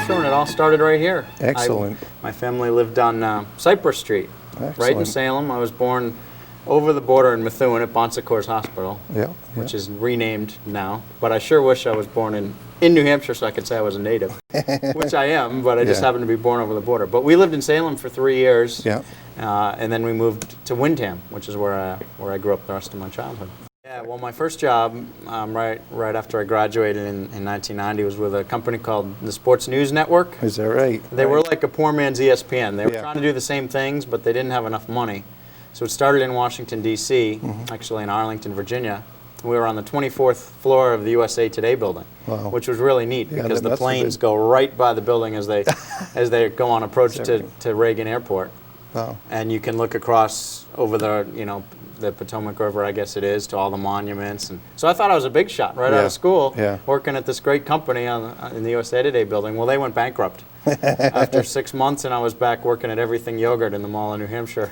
Hampshire, and it all started right here. Excellent. My family lived on Cypress Street, Excellent. right in Salem. I was born over the border in Methuen at Bon Secours Hospital, which is renamed now. But I sure wish I was born in New Hampshire so I could say I was a native, which I am, but I just happened to be born over the border. But we lived in Salem for 3 years, and then we moved to Windham, which is where I grew up the rest of my childhood. Yeah, well, my first job, right after I graduated in 1990, was with a company called the Sports News Network. Is that right? They were like a poor man's ESPN. They were trying to do the same things, but they didn't have enough money. So it started in Washington, D.C., actually in Arlington, Virginia. We were on the 24th floor of the USA Today building, which was really neat because the planes go right by the building as they go on approach to Reagan Airport. Wow. And you can look across over the Potomac River, I guess it is, to all the monuments. And so I thought I was a big shot right out of school, working at this great company in the USA Today building. Well, they went bankrupt after 6 months, and I was back working at Everything Yogurt in the mall in New Hampshire.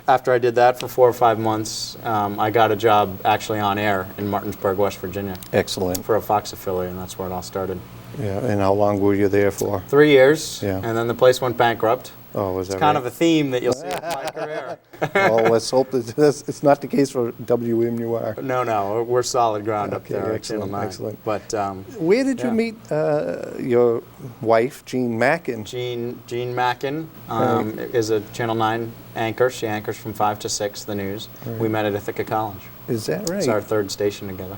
After I did that for 4 or 5 months, I got a job actually on air in Martinsburg, West Virginia. Excellent. For a Fox affiliate, and that's where it all started. Yeah, and how long were you there for? 3 years, and then the place went bankrupt. Oh, was that It's kind of a theme that you'll see in my career. Well, let's hope that it's not the case for WMUR. No, we're solid ground up there. Excellent. But where did you meet your wife, Jean Mackin? Jean Mackin is a Channel 9 anchor. She anchors from 5 to 6, the news. Right. We met at Ithaca College. Is that right? It's our third station together.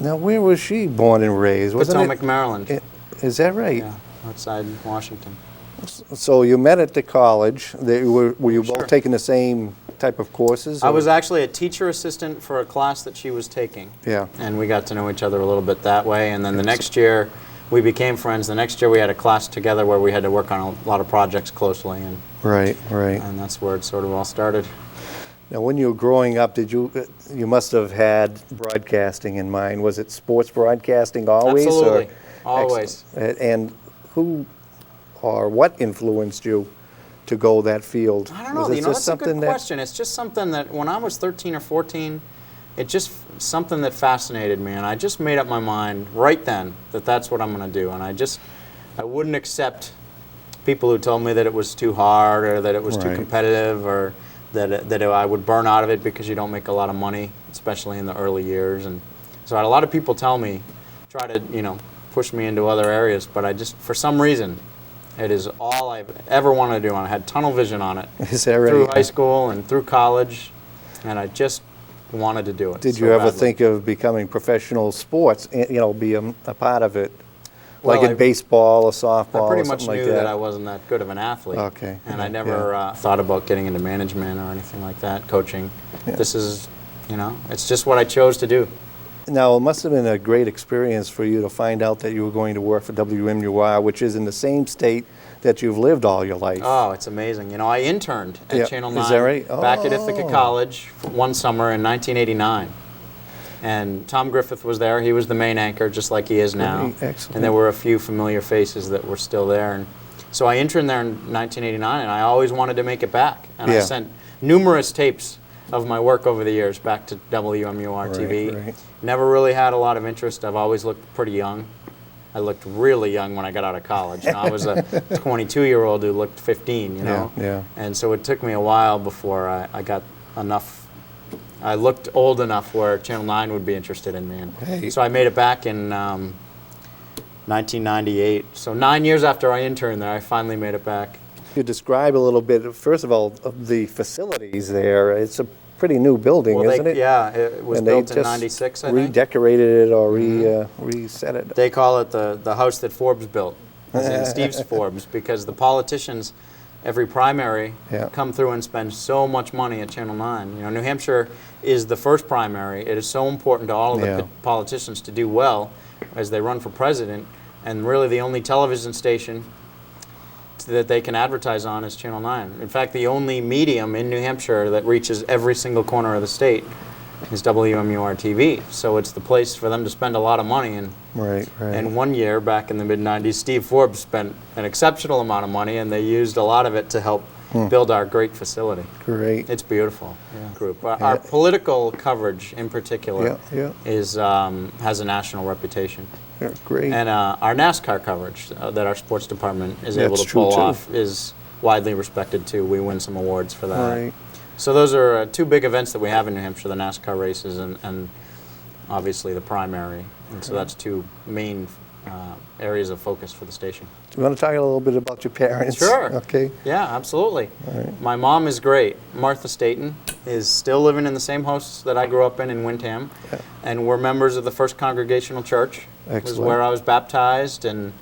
Now, where was she born and raised? Potomac, Maryland. Is that right? Yeah, outside Washington. So you met at the college. Were you both taking the same type of courses? I was actually a teacher assistant for a class that she was taking. Yeah. And we got to know each other a little bit that way. And then the next year, we became friends. The next year, we had a class together where we had to work on a lot of projects closely. And right. And that's where it sort of all started. Now, when you were growing up, you must have had broadcasting in mind. Was it sports broadcasting always? Absolutely, always. And who or what influenced you to go that field? I don't know. That's a good question. It's just something that when I was 13 or 14, it's just something that fascinated me, and I just made up my mind right then that that's what I'm going to do. And I wouldn't accept people who told me that it was too hard or that it was too competitive or that I would burn out of it because you don't make a lot of money, especially in the early years. And so I had a lot of people tell me, try to push me into other areas, but I just, for some reason, it is all I've ever wanted to do, and I had tunnel vision on it. Is that right? Through high school and through college, and I just wanted to do it. Did you ever think of becoming professional sports, be a part of it? Like in baseball or softball? I pretty much knew that I wasn't that good of an athlete. Okay. And I never thought about getting into management or anything like that, coaching. Yeah. This is, it's just what I chose to do. Now, it must have been a great experience for you to find out that you were going to work for WMUR, which is in the same state that you've lived all your life. Oh, it's amazing. I interned at Channel 9 is that right? back at Ithaca College one summer in 1989. And Tom Griffith was there. He was the main anchor, just like he is now. Excellent. And there were a few familiar faces that were still there. And so I interned there in 1989, and I always wanted to make it back. And I sent numerous tapes of my work over the years back to WMUR TV. Right. Never really had a lot of interest. I've always looked pretty young. I looked really young when I got out of college. I was a 22-year-old who looked 15, Yeah. And so it took me a while before I got enough. I looked old enough where Channel 9 would be interested in me. And so I made it back in 1998. So 9 years after I interned there, I finally made it back. You describe a little bit, first of all, of the facilities there. It's a pretty new building, isn't it? Yeah, it was built in 96, I think. Redecorated it or reset it. They call it the house that Forbes built, as in Steve's Forbes, because the politicians, every primary, come through and spend so much money at Channel 9. New Hampshire is the first primary. It is so important to all of the politicians to do well as they run for president, and really the only television station that they can advertise on is Channel 9. In fact, the only medium in New Hampshire that reaches every single corner of the state is WMUR TV. So it's the place for them to spend a lot of money. And, and one year, back in the mid-90s, Steve Forbes spent an exceptional amount of money, and they used a lot of it to help build our great facility. Great. It's beautiful. Group. Our political coverage, in particular, is has a national reputation. Yeah, great. And our NASCAR coverage that our sports department is able to true, pull too. off is widely respected too. We win some awards for that. Right. So those are two big events that we have in New Hampshire: the NASCAR races and obviously the primary. And so that's two main areas of focus for the station. Do you want to talk a little bit about your parents? Sure. Okay. Yeah, absolutely. All right. My mom is great. Martha Staton is still living in the same house that I grew up in Windham. Yeah. And we're members of the First Congregational Church. Excellent. Was where I was baptized, and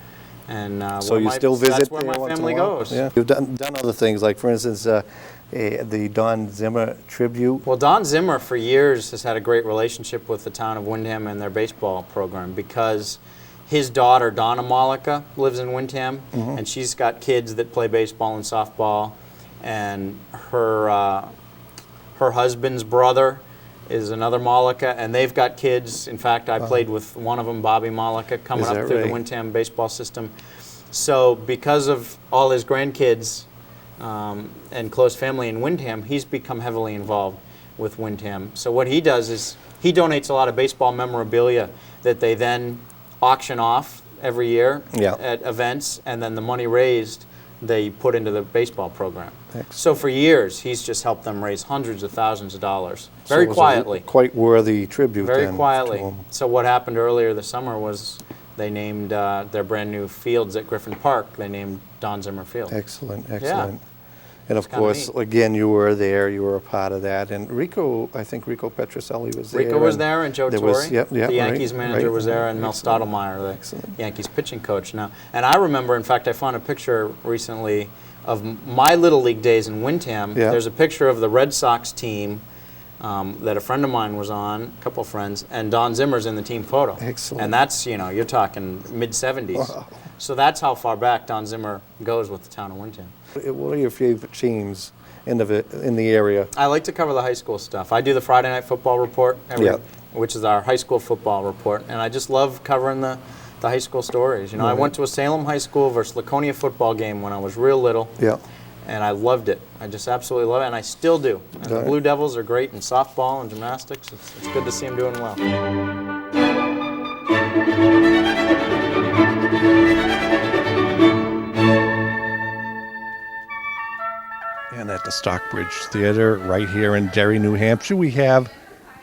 so you still visit that's where there my once in a family while? goes. Yeah. You've done other things, like for instance, the Don Zimmer tribute. Well, Don Zimmer for years has had a great relationship with the town of Windham and their baseball program, because his daughter, Donna Malika, lives in Windham, and she's got kids that play baseball and softball, and her husband's brother is another Malika, and they've got kids. In fact, I played with one of them, Bobby Malika, coming Is up that through the right? Windham baseball system. So because of all his grandkids and close family in Windham, he's become heavily involved with Windham. So what he does is he donates a lot of baseball memorabilia that they then auction off every year at events, and then the money raised they put into the baseball program. Excellent. So for years, he's just helped them raise hundreds of thousands of dollars, very So it was quietly. a quite worthy tribute. Very then quietly. to him. So what happened earlier this summer was they named their brand new fields at Griffin Park, they named Don Zimmer Field. Excellent, excellent. And of kinda course, neat. again, you were there, you were a part of that. And Rico, I think Rico Petroselli was there. Rico was there, and Joe there Torre, was- yep, the Yankees manager, was there, and Mel Excellent. Stottlemyre, the Excellent. Yankees pitching coach now. And I remember, in fact, I found a picture recently of my Little League days in Windham. Yeah. There's a picture of the Red Sox team that a friend of mine was on, a couple of friends, and Don Zimmer's in the team photo. Excellent. And that's, you're talking mid-'70s. Wow. So that's how far back Don Zimmer goes with the town of Windham. What are your favorite teams in the area? I like to cover the high school stuff. I do the Friday Night Football Report, which is our high school football report, and I just love covering the high school stories. I went to a Salem High School versus Laconia football game when I was real little, and I loved it. I just absolutely love it, and I still do. And the Blue Devils are great in softball and gymnastics. It's good to see them doing well. And at the Stockbridge Theatre, right here in Derry, New Hampshire, we have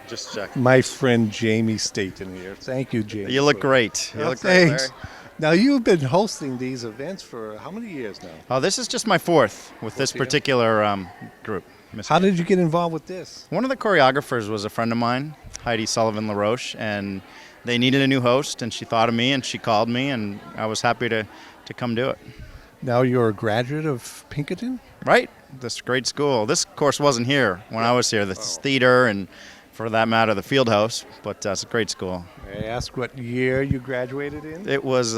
Just check. my friend Jamie Staton here. Thank you, Jamie. You look great. You look great, Thanks. Larry. Now, you've been hosting these events for how many years now? Oh, this is just my fourth with this particular group. Miss How did you get involved with this? One of the choreographers was a friend of mine, Heidi Sullivan LaRoche, and they needed a new host, and she thought of me, and she called me, and I was happy to come do it. Now you're a graduate of Pinkerton? Right? This great school. This course wasn't here when I was here. This theater, and for that matter, the field house, but it's a great school. May I ask what year you graduated in? It was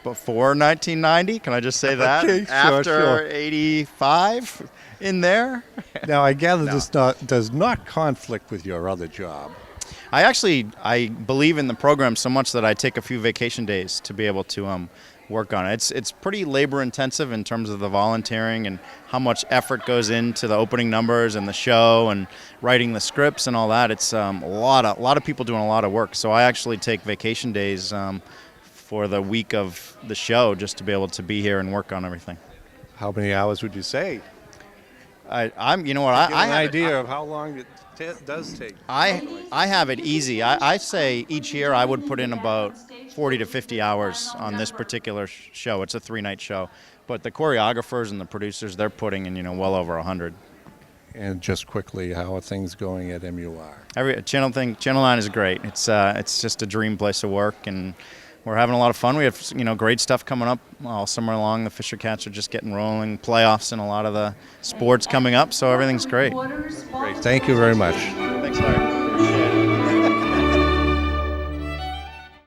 before 1990. Can I just say that? Okay, sure, After sure. 85 in there. Now, I gather this does not conflict with your other job. I believe in the program so much that I take a few vacation days to be able to work on it. It's pretty labor intensive in terms of the volunteering and how much effort goes into the opening numbers and the show and writing the scripts and all that. It's a lot of people doing a lot of work. So I actually take vacation days for the week of the show just to be able to be here and work on everything. How many hours would you say? I'm you know what Get I an have idea of how long it does take. I have it easy. I say each year I would put in about 40 to 50 hours on this particular show. It's a 3-night show. But the choreographers and the producers, they're putting in, well over 100. And just quickly, how are things going at MUR? Channel 9 is great. It's just a dream place to work, and we're having a lot of fun. We have great stuff coming up all summer long. The Fisher Cats are just getting rolling. Playoffs and a lot of the sports coming up, so everything's great. Great. Thank you very much. Thanks, Larry.